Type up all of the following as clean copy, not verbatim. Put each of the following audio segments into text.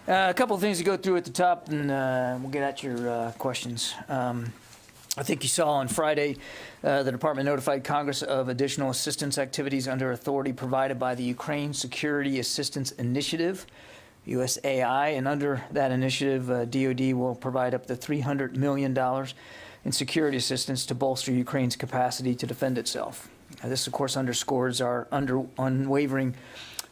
A couple of things to go through at the top, and we'll get at your questions. I think you saw on Friday the department notified Congress of additional assistance activities under authority provided by the Ukraine Security Assistance Initiative, USAI, and under that initiative, DoD will provide up to $300 million in security assistance to bolster Ukraine's capacity to defend itself. This, of course, underscores our unwavering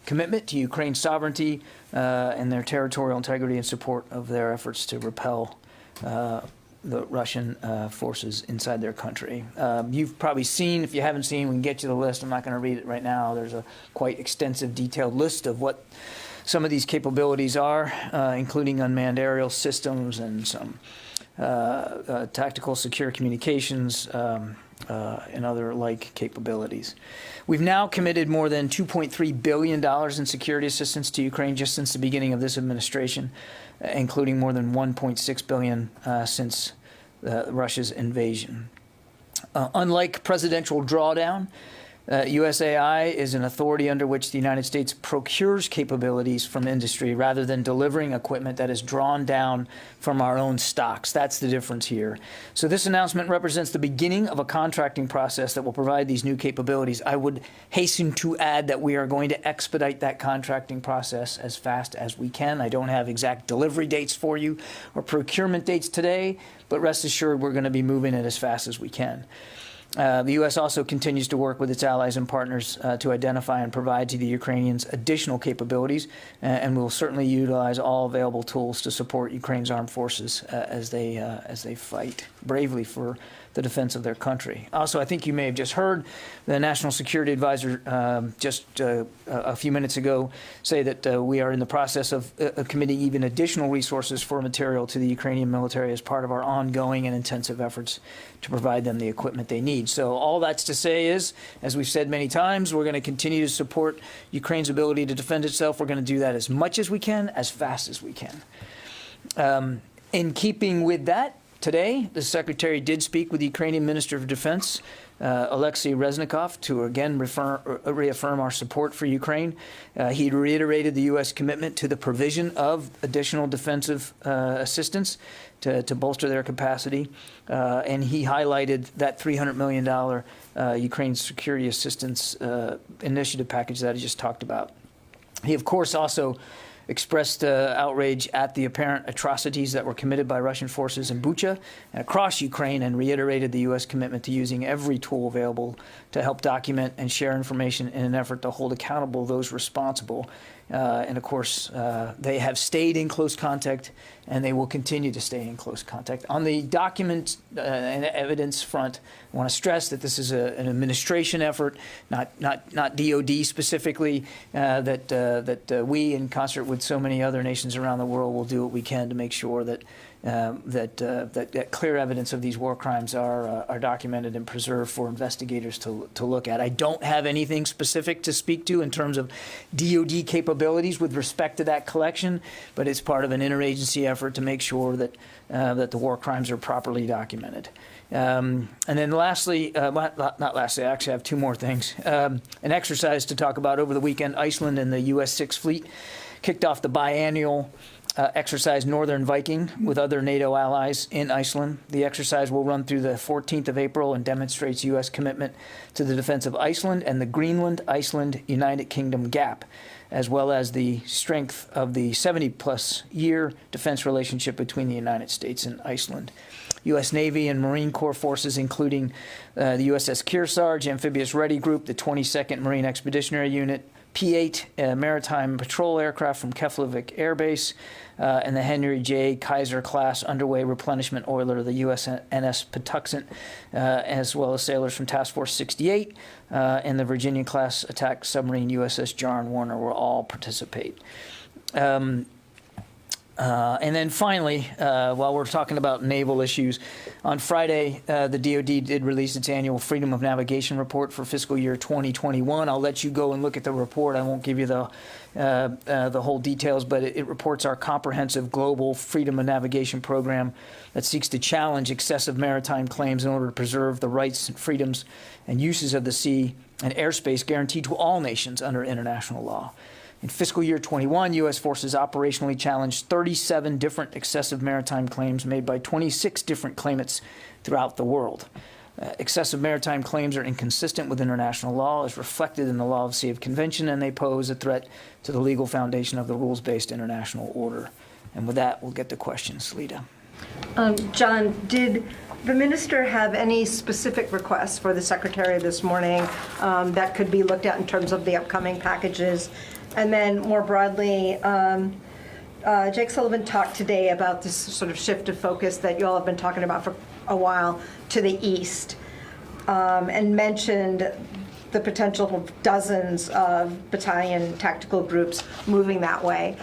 commitment to Ukraine's sovereignty and their territorial integrity in support of their efforts to repel the Russian forces inside their country. You've probably seen, if you haven't seen, we can get you the list. I'm not going to read it right now. There's a quite extensive, detailed list of what some of these capabilities are, including unmanned aerial systems and some tactical secure communications and other like capabilities. We've now committed more than $2.3 billion in security assistance to Ukraine just since the beginning of this administration, including more than $1.6 billion since Russia's invasion. Unlike presidential drawdown, USAI is an authority under which the United States procures capabilities from industry rather than delivering equipment that is drawn down from our own stocks. That's the difference here. So this announcement represents the beginning of a contracting process that will provide these new capabilities. I would hasten to add that we are going to expedite that contracting process as fast as we can. I don't have exact delivery dates for you or procurement dates today, but rest assured we're going to be moving it as fast as we can. The U.S. also continues to work with its allies and partners to identify and provide to the Ukrainians additional capabilities, and will certainly utilize all available tools to support Ukraine's armed forces as they fight bravely for the defense of their country. Also, I think you may have just heard the National Security Advisor just a few minutes ago say that we are in the process of committing even additional resources for material to the Ukrainian military as part of our ongoing and intensive efforts to provide them the equipment they need. So all that's to say is, as we've said many times, we're going to continue to support Ukraine's ability to defend itself. We're going to do that as much as we can, as fast as we can. In keeping with that, today, the Secretary did speak with the Ukrainian Minister of Defense, Alexei Reznikov, to again reaffirm our support for Ukraine. He reiterated the U.S. commitment to the provision of additional defensive assistance to bolster their capacity, and he highlighted that $300 million Ukraine Security Assistance Initiative package that I just talked about. He, of course, also expressed outrage at the apparent atrocities that were committed by Russian forces in Bucha and across Ukraine, and reiterated the U.S. commitment to using every tool available to help document and share information in an effort to hold accountable those responsible. And of course, they have stayed in close contact, and they will continue to stay in close contact. On the document and evidence front, I want to stress that this is an administration effort, not DoD specifically, that we, in concert with so many other nations around the world, will do what we can to make sure that that clear evidence of these war crimes are documented and preserved for investigators to look at. I don't have anything specific to speak to in terms of DoD capabilities with respect to that collection, but it's part of an interagency effort to make sure that that the war crimes are properly documented. And then lastly, not lastly, I actually have two more things. An exercise to talk about over the weekend. Iceland and the U.S. Sixth Fleet kicked off the biannual exercise Northern Viking with other NATO allies in Iceland. The exercise will run through the 14th of April and demonstrates U.S. commitment to the defense of Iceland and the Greenland-Iceland-United Kingdom gap, as well as the strength of the 70-plus year defense relationship between the United States and Iceland. U.S. Navy and Marine Corps forces, including the USS Kearsarge, Amphibious Ready Group, the 22nd Marine Expeditionary Unit, P-8 maritime patrol aircraft from Keflavik Air Base, and the Henry J. Kaiser class underway replenishment oiler, the USNS Patuxent, as well as sailors from Task Force 68 and the Virginia class attack submarine USS John Warner will all participate. And then finally, while we're talking about naval issues, on Friday, the DoD did release its annual Freedom of Navigation report for fiscal year 2021. I'll let you go and look at the report. I won't give you the whole details, but it reports our comprehensive global freedom of navigation program that seeks to challenge excessive maritime claims in order to preserve the rights and freedoms and uses of the sea and airspace guaranteed to all nations under international law. In fiscal year 21, U.S. forces operationally challenged 37 different excessive maritime claims made by 26 different claimants throughout the world. Excessive maritime claims are inconsistent with international law as reflected in the Law of Sea of Convention, and they pose a threat to the legal foundation of the rules-based international order. And with that, we'll get to questions. Lita. John, did the minister have any specific requests for the secretary this morning that could be looked at in terms of the upcoming packages? And then more broadly, Jake Sullivan talked today about this sort of shift of focus that you all have been talking about for a while to the east, and mentioned the potential for dozens of battalion tactical groups moving that way.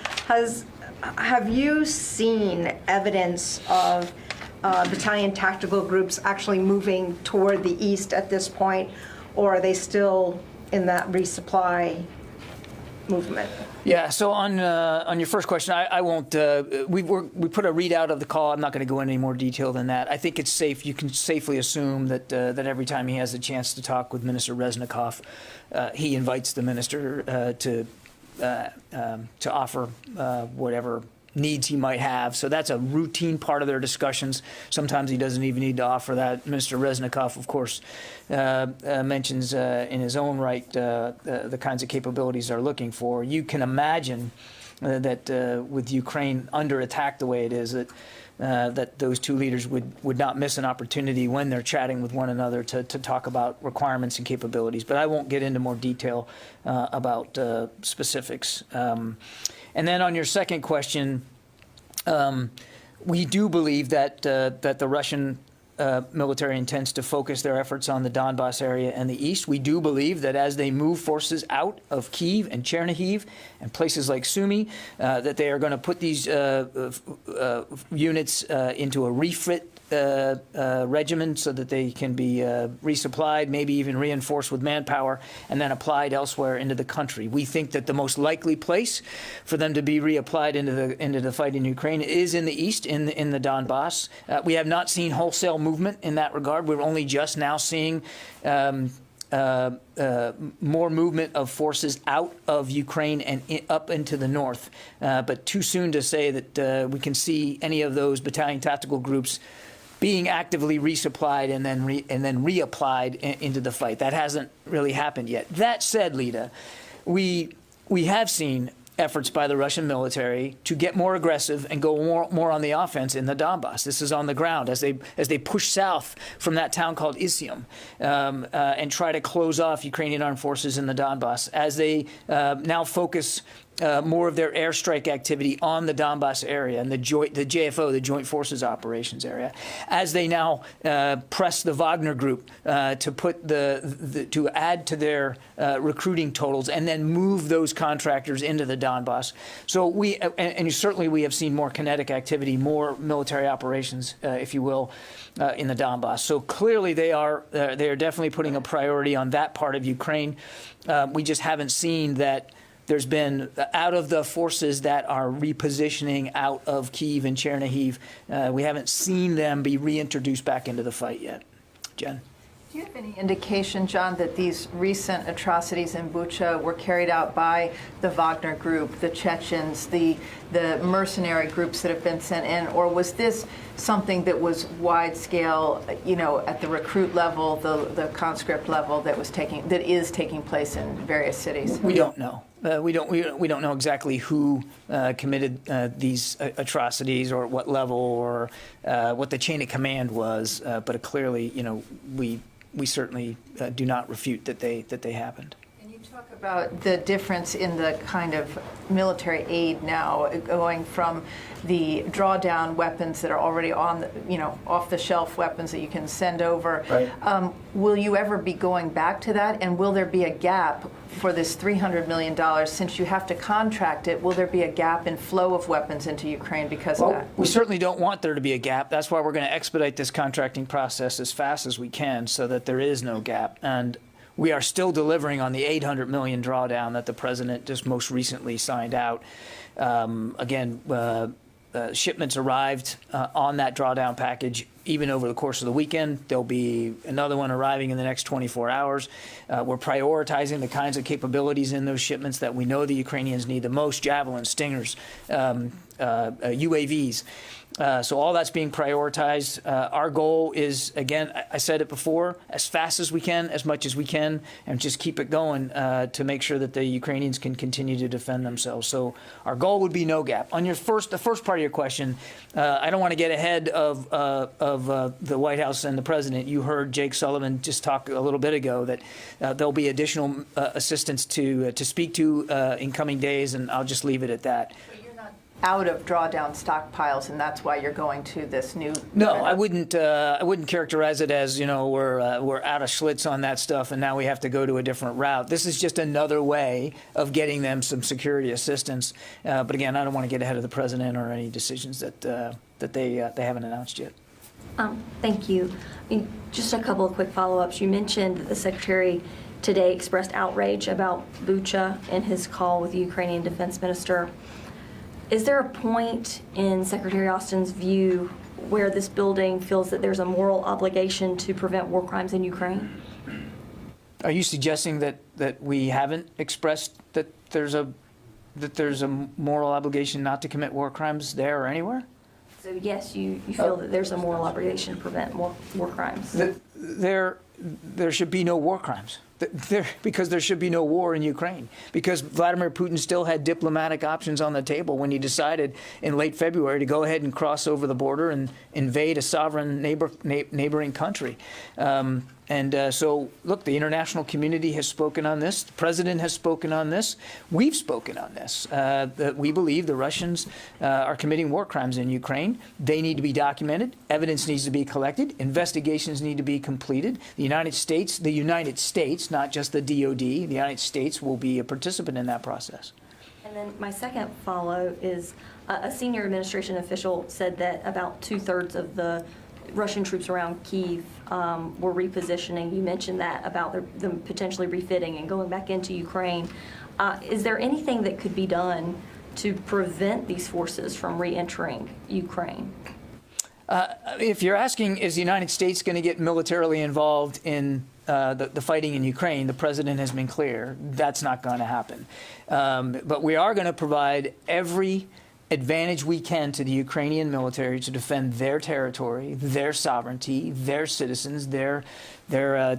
Have you seen evidence of battalion tactical groups actually moving toward the east at this point, or are they still in that resupply movement? Yeah, so on your first question, I won't, we put a readout of the call. I'm not going to go into any more detail than that. I think it's safe, you can safely assume that every time he has a chance to talk with Minister Reznikov, he invites the minister to offer whatever needs he might have. So that's a routine part of their discussions. Sometimes he doesn't even need to offer that. Minister Reznikov, of course, mentions in his own right the kinds of capabilities they're looking for. You can imagine that with Ukraine under attack the way it is, that those two leaders would not miss an opportunity when they're chatting with one another to talk about requirements and capabilities. But I won't get into more detail about specifics. And then on your second question, we do believe that the Russian military intends to focus their efforts on the Donbas area and the east. We do believe that as they move forces out of Kiev and Chernihiv and places like Sumy, that they are going to put these units into a refit regimen so that they can be resupplied, maybe even reinforced with manpower, and then applied elsewhere into the country. We think that the most likely place for them to be reapplied into the fight in Ukraine is in the east, in the Donbass. We have not seen wholesale movement in that regard. We're only just now seeing more movement of forces out of Ukraine and up into the north. But too soon to say that we can see any of those battalion tactical groups being actively resupplied and then reapplied into the fight. That hasn't really happened yet. That said, Lita, we have seen efforts by the Russian military to get more aggressive and go more on the offense in the Donbass. This is on the ground as they push south from that town called Izium and try to close off Ukrainian armed forces in the Donbass, as they now focus more of their airstrike activity on the Donbass area and the JFO, the Joint Forces Operations area, as they now press the Wagner Group to put to add to their recruiting totals and then move those contractors into the Donbass. So certainly we have seen more kinetic activity, more military operations, if you will, in the Donbass. So clearly they are definitely putting a priority on that part of Ukraine. We just haven't seen that. There's been, out of the forces that are repositioning out of Kiev and Chernihiv, we haven't seen them be reintroduced back into the fight yet. Jen? Do you have any indication, John, that these recent atrocities in Bucha were carried out by the Wagner Group, the Chechens, the mercenary groups that have been sent in, or was this something that was wide scale, at the recruit level, the conscript level that is taking place in various cities? We don't know. We don't know exactly who committed these atrocities, or at what level, or what the chain of command was. But clearly, we certainly do not refute that they happened. Can you talk about the difference in the kind of military aid now, going from the drawdown weapons that are already on, off-the-shelf weapons that you can send over? Right. Will you ever be going back to that? And will there be a gap for this $300 million, since you have to contract it? Will there be a gap in flow of weapons into Ukraine because of that? We certainly don't want there to be a gap. That's why we're going to expedite this contracting process as fast as we can so that there is no gap. And we are still delivering on the $800 million drawdown that the president just most recently signed out. Shipments arrived on that drawdown package even over the course of the weekend. There'll be another one arriving in the next 24 hours. We're prioritizing the kinds of capabilities in those shipments that we know the Ukrainians need the most: Javelin, Stingers, UAVs. So all that's being prioritized. Our goal is, again, I said it before, as fast as we can, as much as we can, and just keep it going to make sure that the Ukrainians can continue to defend themselves. So our goal would be no gap. On the first part of your question, I don't want to get ahead of the White House and the President. You heard Jake Sullivan just talk a little bit ago that there'll be additional assistance to speak to in coming days, and I'll just leave it at that. Out of drawdown stockpiles, and that's why you're going to this new. No, I wouldn't characterize it as, we're out of Schlitz on that stuff, and now we have to go to a different route. This is just another way of getting them some security assistance. But again, I don't want to get ahead of the president or any decisions that they haven't announced yet. Thank you. Just a couple of quick follow-ups. You mentioned that the secretary today expressed outrage about Bucha in his call with the Ukrainian defense minister. Is there a point in Secretary Austin's view where this building feels that there's a moral obligation to prevent war crimes in Ukraine? Are you suggesting that we haven't expressed that there's a moral obligation not to commit war crimes there or anywhere? So yes, you feel that there's a moral obligation to prevent war crimes. There should be no war crimes. Because there should be no war in Ukraine. Because Vladimir Putin still had diplomatic options on the table when he decided in late February to go ahead and cross over the border and invade a sovereign neighboring country. So, look, the international community has spoken on this. The president has spoken on this. We've spoken on this. That we believe the Russians are committing war crimes in Ukraine. They need to be documented. Evidence needs to be collected. Investigations need to be completed. The United States, not just the DOD, the United States will be a participant in that process. And then my second follow is a senior administration official said that about 2/3 of the Russian troops around Kiev were repositioning. You mentioned that about them potentially refitting and going back into Ukraine. Is there anything that could be done to prevent these forces from re-entering Ukraine? If you're asking, is the United States going to get militarily involved in the fighting in Ukraine, the president has been clear that's not going to happen. But we are going to provide every advantage we can to the Ukrainian military to defend their territory, their sovereignty, their citizens, their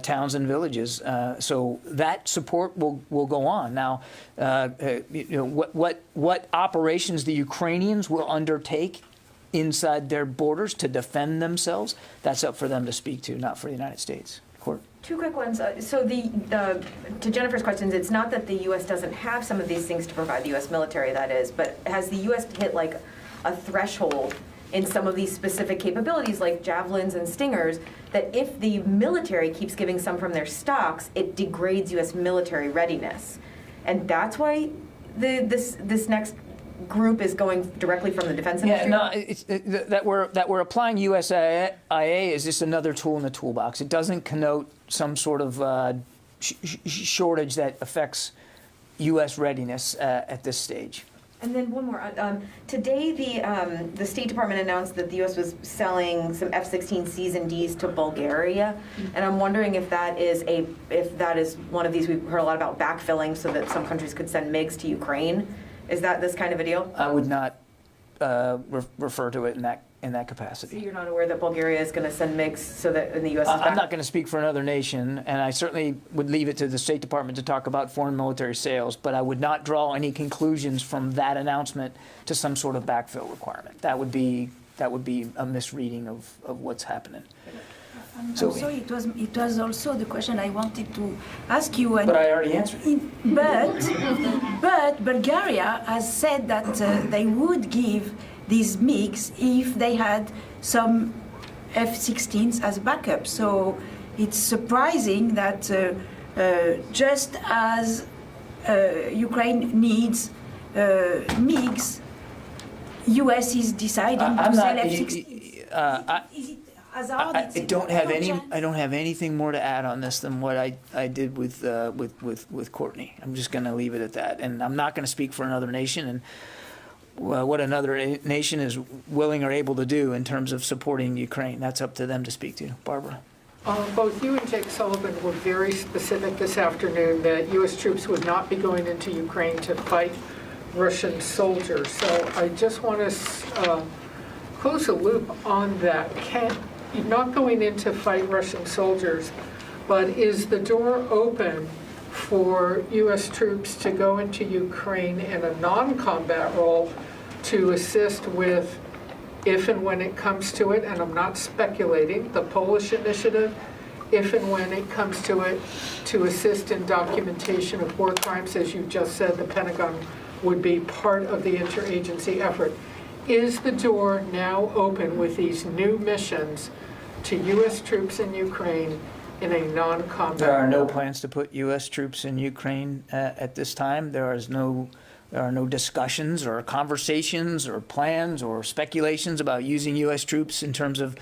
towns and villages. So that support will go on. Now, what operations the Ukrainians will undertake inside their borders to defend themselves, that's up for them to speak to, not for the United States. Court. Two quick ones. So to Jennifer's questions, it's not that the U.S. doesn't have some of these things to provide the U.S. military, that is, but has the U.S. hit like a threshold in some of these specific capabilities like javelins and stingers that if the military keeps giving some from their stocks, it degrades U.S. military readiness? And that's why this next group is going directly from the defense industry? Yeah, no, that we're applying USIA is just another tool in the toolbox. It doesn't connote some sort of shortage that affects U.S. readiness at this stage. And then one more. Today, the State Department announced that the U.S. was selling some F-16Cs and Ds to Bulgaria, and I'm wondering if that is one of these. We've heard a lot about backfilling so that some countries could send MiGs to Ukraine. Is that this kind of a deal? I would not refer to it in that capacity. So you're not aware that Bulgaria is going to send MiGs so that in the U.S. I'm not going to speak for another nation, and I certainly would leave it to the State Department to talk about foreign military sales, but I would not draw any conclusions from that announcement to some sort of backfill requirement. That would be a misreading of what's happening. So it was also the question I wanted to ask you. But I already answered. But Bulgaria has said that they would give these MiGs if they had some F-16s as backup. So it's surprising that just as Ukraine needs MiGs, US is deciding to sell F-16s. I don't have anything more to add on this than what I did with Courtney. I'm just going to leave it at that, and I'm not going to speak for another nation. And what another nation is willing or able to do in terms of supporting Ukraine. That's up to them to speak to. Barbara? Both you and Jake Sullivan were very specific this afternoon that U.S. troops would not be going into Ukraine to fight Russian soldiers. So I just want to close the loop on that. You're not going in to fight Russian soldiers, but is the door open for U.S. troops to go into Ukraine in a non-combat role to assist with, if and when it comes to it, and I'm not speculating, the Polish initiative, if and when it comes to it, to assist in documentation of war crimes? As you just said, the Pentagon would be part of the interagency effort. Is the door now open with these new missions to U.S. troops in Ukraine in a non-combat? There are no plans to put U.S. troops in Ukraine at this time. There are no discussions or conversations or plans or speculations about using U.S. troops in terms of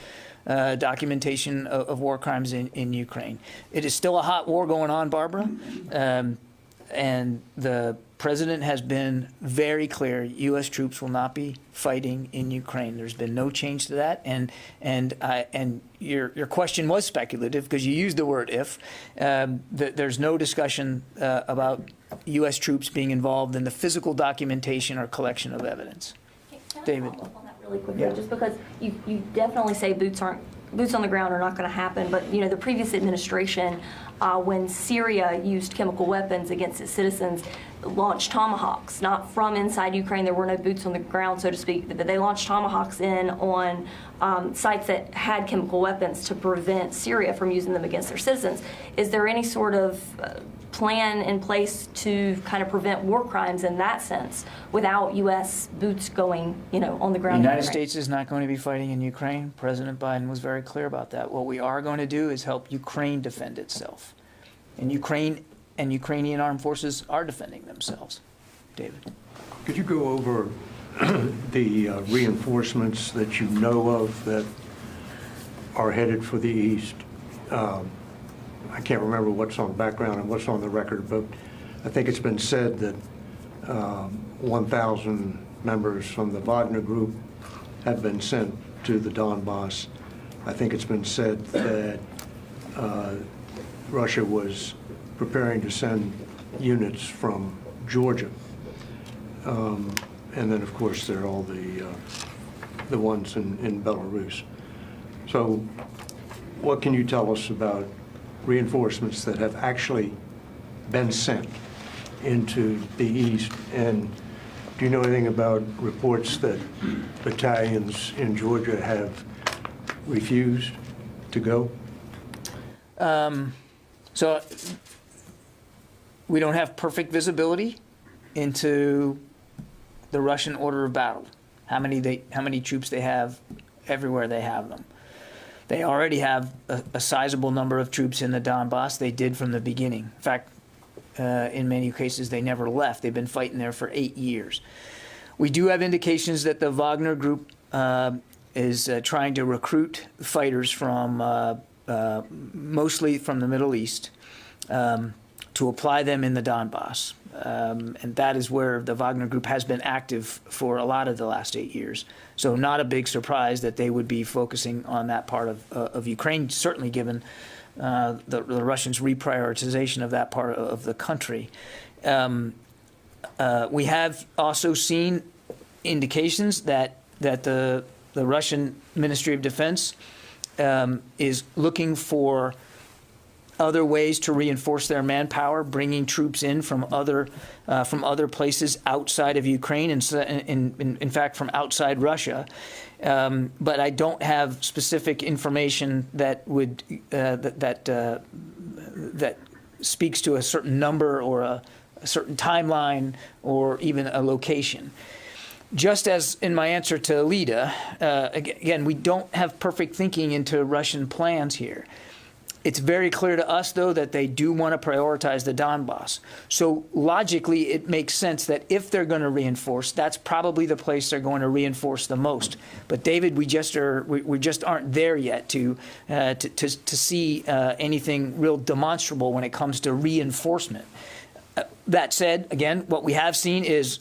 documentation of war crimes in Ukraine. It is still a hot war going on, Barbara, and the president has been very clear: U.S. troops will not be fighting in Ukraine. There's been no change to that, and your question was speculative because you used the word "if." There's no discussion about U.S. troops being involved in the physical documentation or collection of evidence. Can I David? follow up on that really quickly? Yeah. Just because you definitely say boots on the ground are not going to happen, but the previous administration, when Syria used chemical weapons against its citizens, launched Tomahawks, not from inside Ukraine. There were no boots on the ground, so to speak, but they launched Tomahawks in on sites that had chemical weapons to prevent Syria from using them against their citizens. Is there any sort of plan in place to kind of prevent war crimes in that sense without U.S. boots going, on the The ground? in United Ukraine? States is not going to be fighting in Ukraine. President Biden was very clear about that. What we are going to do is help Ukraine defend itself. And Ukrainian armed forces are defending themselves. David? Could you go over the reinforcements that you know of that are headed for the east? I can't remember what's on the background and what's on the record, but I think it's been said that 1,000 members from the Wagner Group have been sent to the Donbass. I think it's been said that Russia was preparing to send units from Georgia. And then, of course, there are all the ones in Belarus. So what can you tell us about reinforcements that have actually been sent into the east? And do you know anything about reports that battalions in Georgia have refused to go? So we don't have perfect visibility into the Russian order of battle, how many troops they have everywhere they have them. They already have a sizable number of troops in the Donbass. They did from the beginning. In fact, in many cases, they never left. They've been fighting there for 8 years. We do have indications that the Wagner Group is trying to recruit fighters from mostly from the Middle East to apply them in the Donbass. And that is where the Wagner Group has been active for a lot of the last 8 years. So not a big surprise that they would be focusing on that part of Ukraine, certainly given the Russians' reprioritization of that part of the country. We have also seen indications that the Russian Ministry of Defense is looking for other ways to reinforce their manpower, bringing troops in from other places outside of Ukraine, and in fact from outside Russia. But I don't have specific information that would that speaks to a certain number or a certain timeline or even a location. Just as in my answer to Lida, again, we don't have perfect thinking into Russian plans here. It's very clear to us, though, that they do want to prioritize the Donbass. So logically, it makes sense that if they're going to reinforce, that's probably the place they're going to reinforce the most. But David, we just aren't there yet to see anything real demonstrable when it comes to reinforcement. That said, again, what we have seen is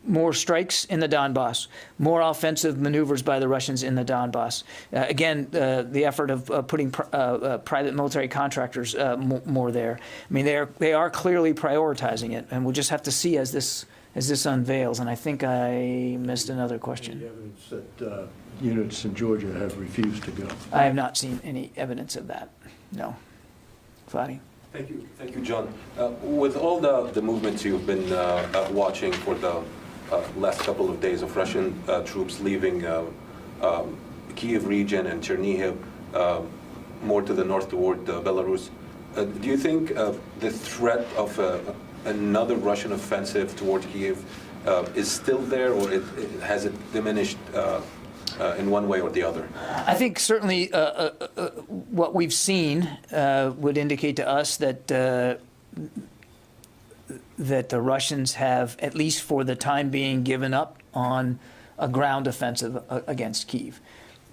more strikes in the Donbass, more offensive maneuvers by the Russians in the Donbass. Again, the effort of putting private military contractors more there. I mean, they are clearly prioritizing it, and we'll just have to see as this unveils. And I think I missed another question. The evidence that units in Georgia have refused to go. I have not seen any evidence of that. No. Fadi? Thank you, John. With all the movements you've been watching for the last couple of days of Russian troops leaving Kiev region and Chernihiv, more to the north toward Belarus, do you think the threat of another Russian offensive toward Kiev is still there, or has it diminished in one way or the other? I think certainly what we've seen would indicate to us that that the Russians have, at least for the time being, given up on a ground offensive against Kyiv.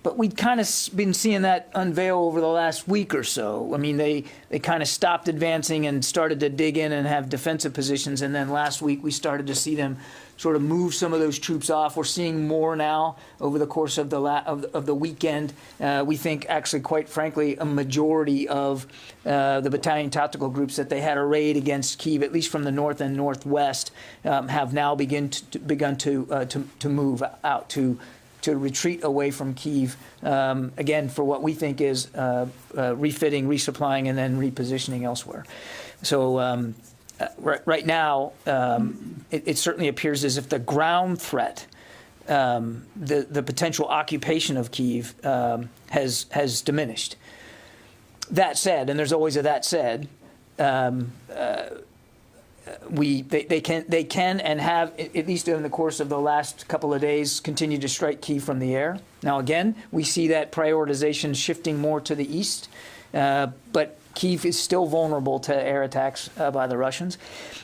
But we've kind of been seeing that unveil over the last week or so. I mean, they kind of stopped advancing and started to dig in and have defensive positions. And then last week we started to see them sort of move some of those troops off. We're seeing more now over the course of the weekend. We think, actually, quite frankly, a majority of the battalion tactical groups that they had arrayed against Kyiv, at least from the north and northwest, have now begun to move out, to retreat away from Kyiv, again, for what we think is refitting, resupplying, and then repositioning elsewhere. So right now, it certainly appears as if the ground threat, the potential occupation of Kyiv, has diminished. That said, and there's always a that said, they can and have, at least in the course of the last couple of days, continued to strike Kyiv from the air. Now again, we see that prioritization shifting more to the east, but Kyiv is still vulnerable to air attacks by the Russians.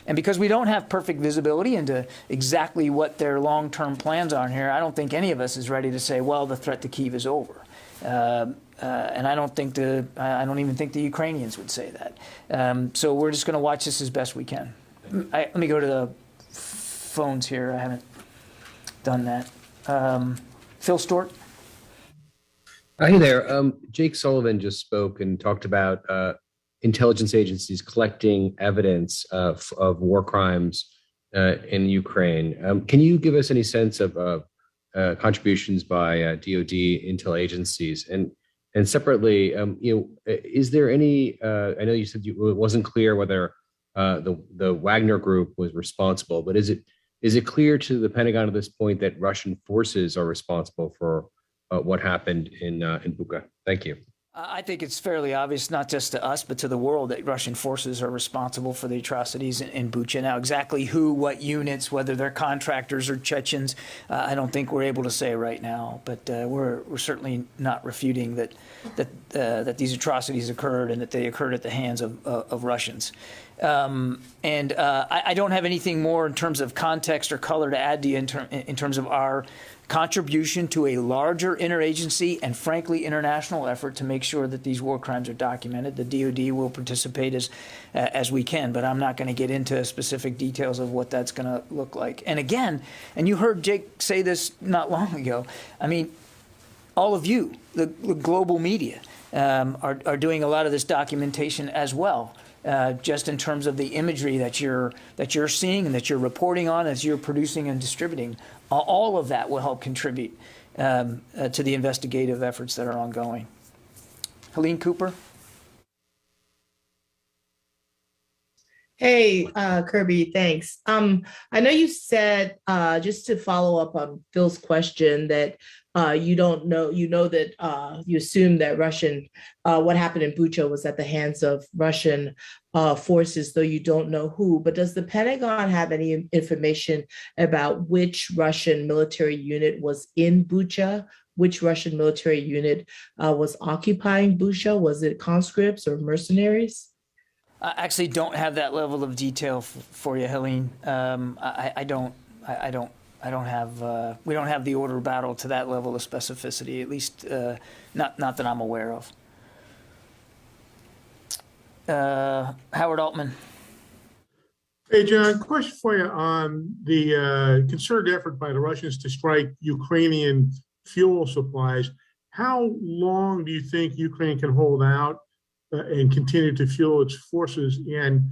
And because we don't have perfect visibility into exactly what their long-term plans are here, I don't think any of us is ready to say, well, the threat to Kyiv is over. And I don't even think the Ukrainians would say that. So we're just going to watch this as best we can. Let me go to the phones here. I haven't done that. Phil Stewart. Hey there. Jake Sullivan just spoke and talked about intelligence agencies collecting evidence of war crimes in Ukraine. Can you give us any sense of contributions by DoD intel agencies? And separately, is there any? I know you said it wasn't clear whether the Wagner Group was responsible, but is it clear to the Pentagon at this point that Russian forces are responsible for what happened in Bucha? Thank you. I think it's fairly obvious, not just to us, but to the world, that Russian forces are responsible for the atrocities in Bucha. Now, exactly who, what units, whether they're contractors or Chechens, I don't think we're able to say right now. But we're certainly not refuting that these atrocities occurred and that they occurred at the hands of Russians. I don't have anything more in terms of context or color to add to you in terms of our contribution to a larger interagency and, frankly, international effort to make sure that these war crimes are documented. The DoD will participate as we can, but I'm not going to get into specific details of what that's going to look like. And again, and you heard Jake say this not long ago, I mean, all of you, the global media, are doing a lot of this documentation as well. Just in terms of the imagery that you're seeing and that you're reporting on as you're producing and distributing, all of that will help contribute to the investigative efforts that are ongoing. Helene Cooper. Hey, Kirby, thanks. I know you said, just to follow up on Phil's question, that you don't know, that you assume that what happened in Bucha was at the hands of Russian forces, though you don't know who. But does the Pentagon have any information about which Russian military unit was in Bucha? Which Russian military unit was occupying Bucha? Was it conscripts or mercenaries? I actually don't have that level of detail for you, Helene. I don't have. We don't have the order of battle to that level of specificity. At least, not that I'm aware of. Howard Altman. Hey, John, question for you on the concerted effort by the Russians to strike Ukrainian fuel supplies. How long do you think Ukraine can hold out and continue to fuel its forces? And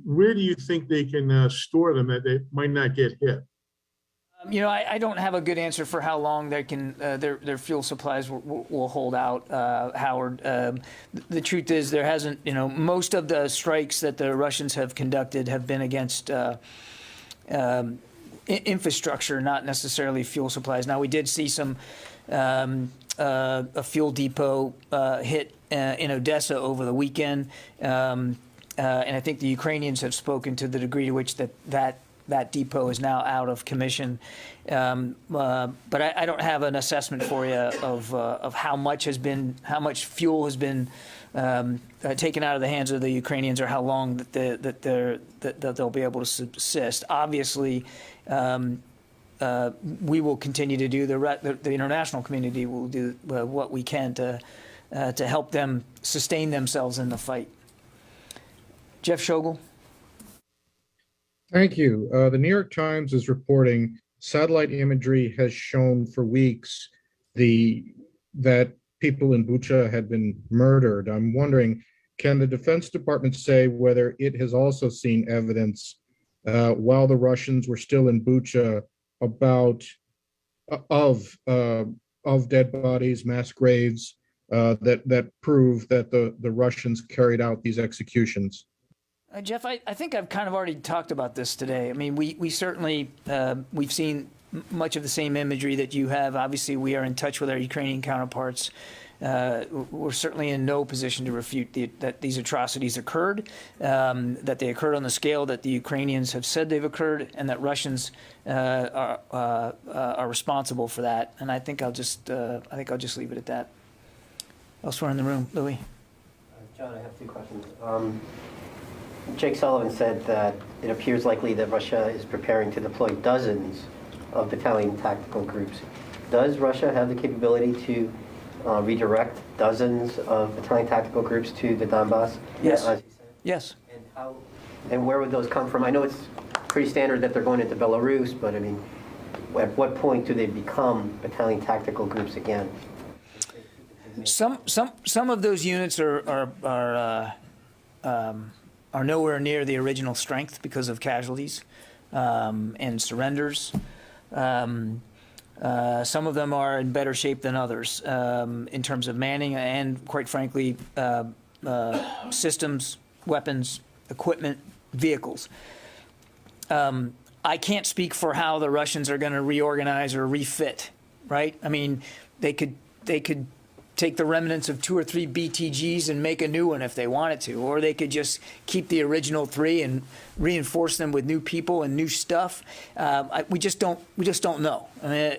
where do you think they can store them that they might not get hit? I don't have a good answer for how long they can their fuel supplies will hold out, Howard. The truth is, there hasn't. Most of the strikes that the Russians have conducted have been against infrastructure, not necessarily fuel supplies. Now, we did see some a fuel depot hit in Odessa over the weekend, and I think the Ukrainians have spoken to the degree to which that depot is now out of commission, but I don't have an assessment for you of how much fuel has been taken out of the hands of the Ukrainians, or how long that they'll be able to subsist. Obviously, we will continue to do the international community will do what we can to help them sustain themselves in the fight. Jeff Schogel. Thank you. The New York Times is reporting satellite imagery has shown for weeks that people in Bucha had been murdered. I'm wondering, can the Defense Department say whether it has also seen evidence while the Russians were still in Bucha of dead bodies, mass graves that prove that the Russians carried out these executions? Jeff, I think I've kind of already talked about this today. I mean, we certainly, we've seen much of the same imagery that you have. Obviously, we are in touch with our Ukrainian counterparts. We're certainly in no position to refute that these atrocities occurred, that they occurred on the scale that the Ukrainians have said they've occurred, and that Russians are responsible for that. And I think I'll just leave it at that. Elsewhere in the room, Louis. John, I have two questions. Jake Sullivan said that it appears likely that Russia is preparing to deploy dozens of battalion tactical groups. Does Russia have the capability to redirect dozens of battalion tactical groups to the Donbass? Yes. Yes. And where would those come from? I know it's pretty standard that they're going into Belarus, but I mean, at what point do they become battalion tactical groups again? Some of those units are nowhere near the original strength because of casualties and surrenders. Some of them are in better shape than others in terms of manning and, quite frankly, systems, weapons, equipment, vehicles. I can't speak for how the Russians are going to reorganize or refit, right? I mean, they could take the remnants of 2 or 3 BTGs and make a new one if they wanted to, or they could just keep the original 3 and reinforce them with new people and new stuff. We just don't know. I mean,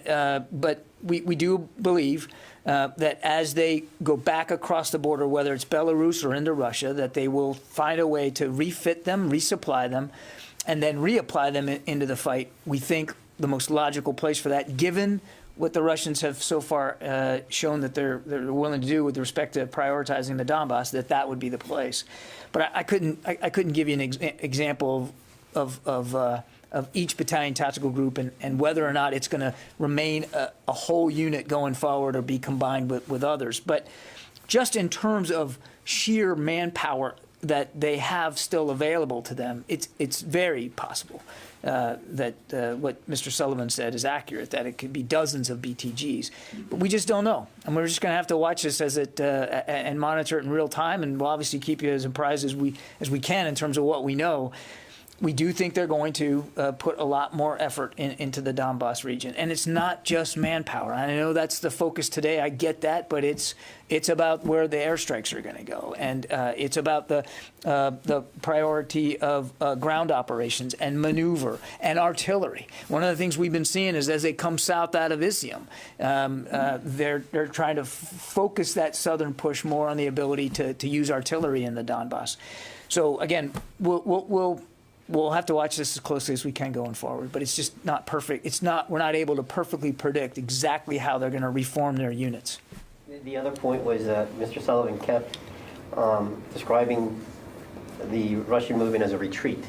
but we do believe that as they go back across the border, whether it's Belarus or into Russia, that they will find a way to refit them, resupply them, and then reapply them into the fight. We think the most logical place for that, given what the Russians have so far shown that they're willing to do with respect to prioritizing the Donbass, that would be the place. But I couldn't give you an example of each battalion tactical group and whether or not it's going to remain a whole unit going forward or be combined with others. But just in terms of sheer manpower that they have still available to them, it's very possible that what Mr. Sullivan said is accurate, that it could be dozens of BTGs. But we just don't know. And we're just going to have to watch this and monitor it in real time, and we'll obviously keep you as apprised as we can in terms of what we know. We do think they're going to put a lot more effort into the Donbass region. And it's not just manpower. I know that's the focus today. I get that. But it's about where the airstrikes are going to go. And it's about the priority of ground operations and maneuver and artillery. One of the things we've been seeing is as they come south out of Izium, they're trying to focus that southern push more on the ability to use artillery in the Donbass. So, again, we'll have to watch this as closely as we can going forward, but it's just not perfect. We're not able to perfectly predict exactly how they're going to reform their units. The other point was that Mr. Sullivan kept describing the Russian movement as a retreat.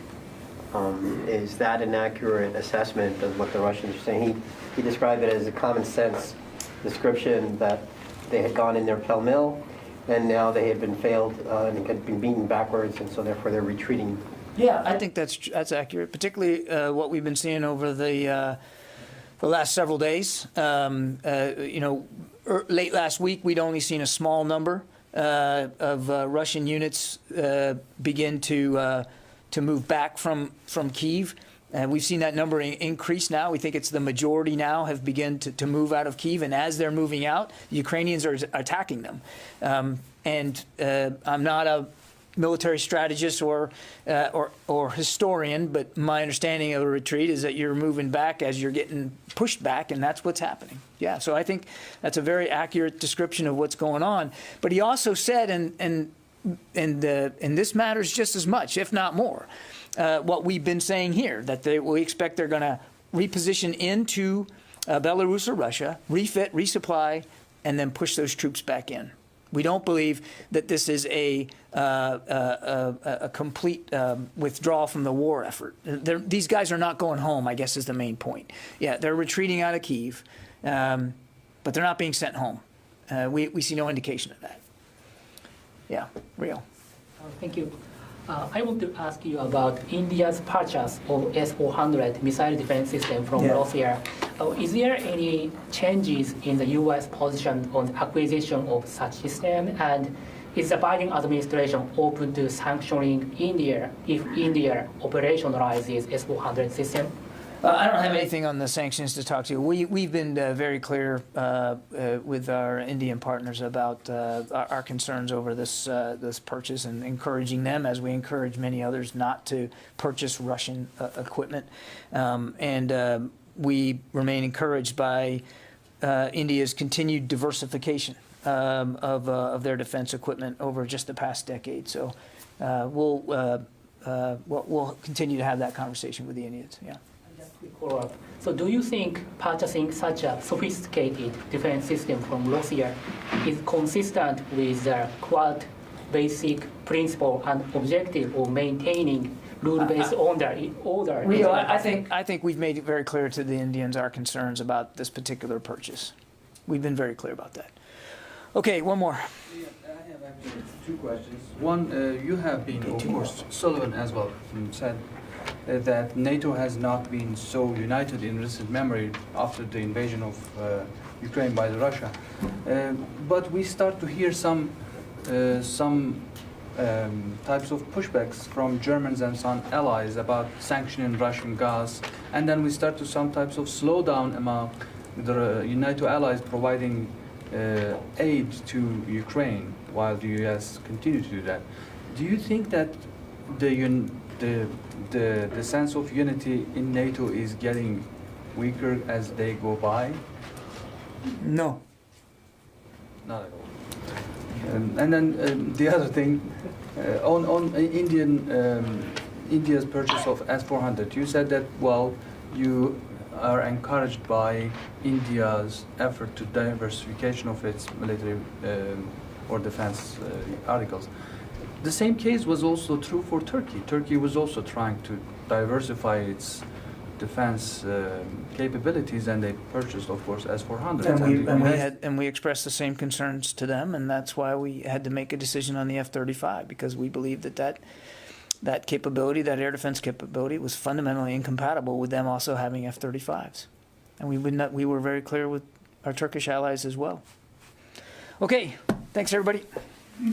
Is that an accurate assessment of what the Russians are saying? He described it as a common sense description that they had gone in there pell-mell, and now they had been failed and had been beaten backwards, and so therefore they're retreating. Yeah, I think that's accurate, particularly what we've been seeing over the last several days. Late last week, we'd only seen a small number of Russian units begin to move back from Kiev. We've seen that number increase now. We think it's the majority now have begun to move out of Kiev, and as they're moving out, the Ukrainians are attacking them. I'm not a military strategist or historian, but my understanding of a retreat is that you're moving back as you're getting pushed back, and that's what's happening. Yeah, so I think that's a very accurate description of what's going on. But he also said, and this matters just as much, if not more, what we've been saying here, that we expect they're going to reposition into Belarus or Russia, refit, resupply, and then push those troops back in. We don't believe that this is a complete withdrawal from the war effort. These guys are not going home, I guess, is the main point. Yeah, they're retreating out of Kiev, but they're not being sent home. We see no indication of that. Yeah, Rio. Thank you. I want to ask you about India's purchase of S-400 missile defense system from Russia. Is there any changes in the U.S. position on acquisition of such system? And is the Biden administration open to sanctioning India if India operationalizes S-400 system? I don't have anything on the sanctions to talk to. We've been very clear with our Indian partners about our concerns over this purchase and encouraging them, as we encourage many others, not to purchase Russian equipment. We remain encouraged by India's continued diversification of their defense equipment over just the past decade. So we'll continue to have that conversation with the Indians. Yeah. Quick follow-up. So do you think purchasing such a sophisticated defense system from Russia is consistent with the Quad basic principle and objective of maintaining rule-based order? Rio, I think we've made it very clear to the Indians our concerns about this particular purchase. We've been very clear about that. Okay, one more. I have actually two questions. One, you have been, of course, Sullivan as well said that NATO has not been so united in recent memory after the invasion of Ukraine by the Russia. But we start to hear some types of pushbacks from Germans and some allies about sanctioning Russian gas, and then we start to some types of slowdown among the NATO allies providing aid to Ukraine while the US continue to do that. Do you think that the sense of unity in NATO is getting weaker as they go by? No. Not at all. And then the other thing, on India's purchase of S-400, you said that, well, you are encouraged by India's effort to diversification of its military or defense articles. The same case was also true for Turkey. Turkey was also trying to diversify its defense capabilities, and they purchased, of course, S-400. And we expressed the same concerns to them, and that's why we had to make a decision on the F-35, because we believed that capability, that air defense capability, was fundamentally incompatible with them also having F-35s. And we were very clear with our Turkish allies as well. Okay, thanks everybody.